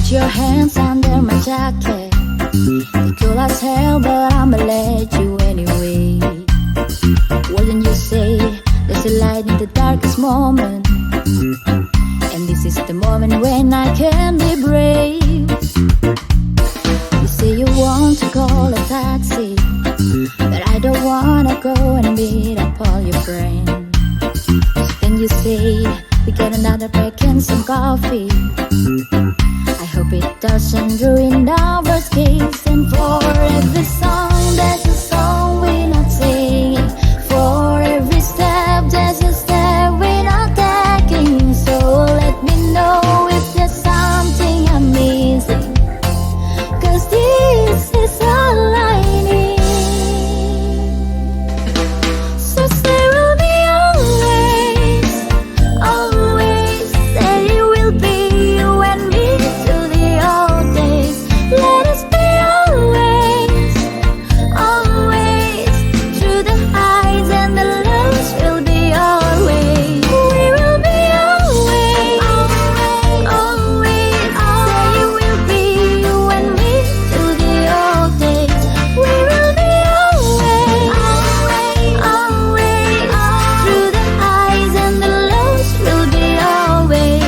Put your hands under my jacket. You're cool as hell, but I'ma let you anyway. Wouldn't you say there's a light in the darkest moment? And this is the moment when I can be brave. You say you want to call a taxi, but I don't wanna go and meet up all your friends. So then you say we get another break and some coffee. I hope it doesn't ruin our case. And for every song, there's a song we're not singing. For every step, there's a step we're not taking. So let me know if there's something I'm missing, 'cause this is all I need. So stay with me always, always. Say you will be you and me to the old days. Let us be always, always. Through the highs and the lows, we'll be always. We will be always, always. Say you will be you and me to the old days. We will be always, always. Through the highs and the lows, we'll be always.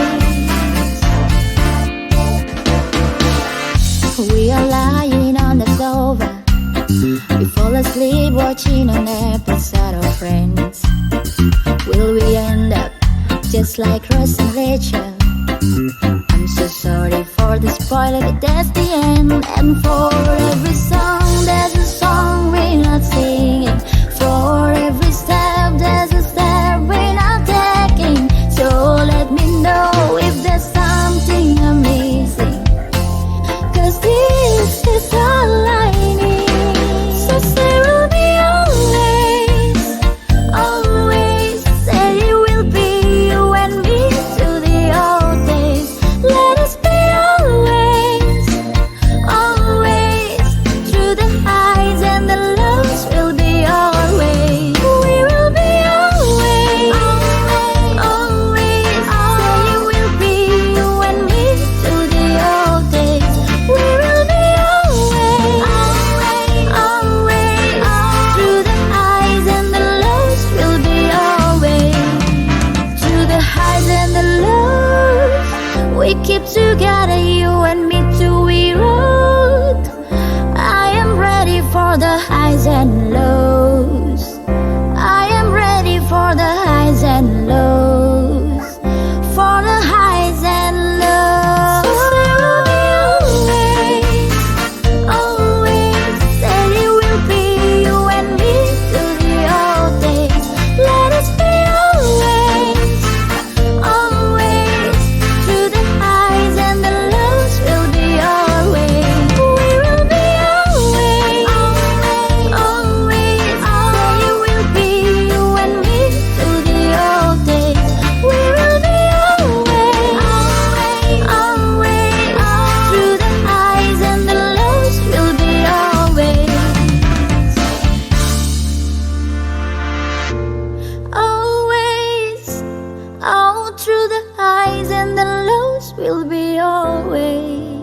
We are lying on the sofa. We fall asleep watching an episode of Friends. Will we end up just like Ross and Rachel? I'm so sorry for the spoiler, but that's the end. And for every song, there's a song we're not singing. For every step, there's a step we're not taking. So let me know if there's something I'm missing, 'cause this is all I need. So stay with me always, always. Say you will be you and me to the old days. Let us be always, always. Through the highs and the lows, we'll be always. We will be always, always. Say you will be you and me to the old days. We will be always, always. Through the highs and the lows, we'll be always. Through the highs and the lows, we keep together, you and me till we rode. I am ready for the highs and lows. I am ready for the highs and lows. For the highs and lows. Stay with me always, always. Say you will be you and me to the old days. Let us be always, always. Through the highs and the lows, we'll be always. We will be always, always. Say you will be you and me to the old days. We will be always, always. Through the highs and the lows, we'll be always. Always, all through the highs and the lows, we'll be always.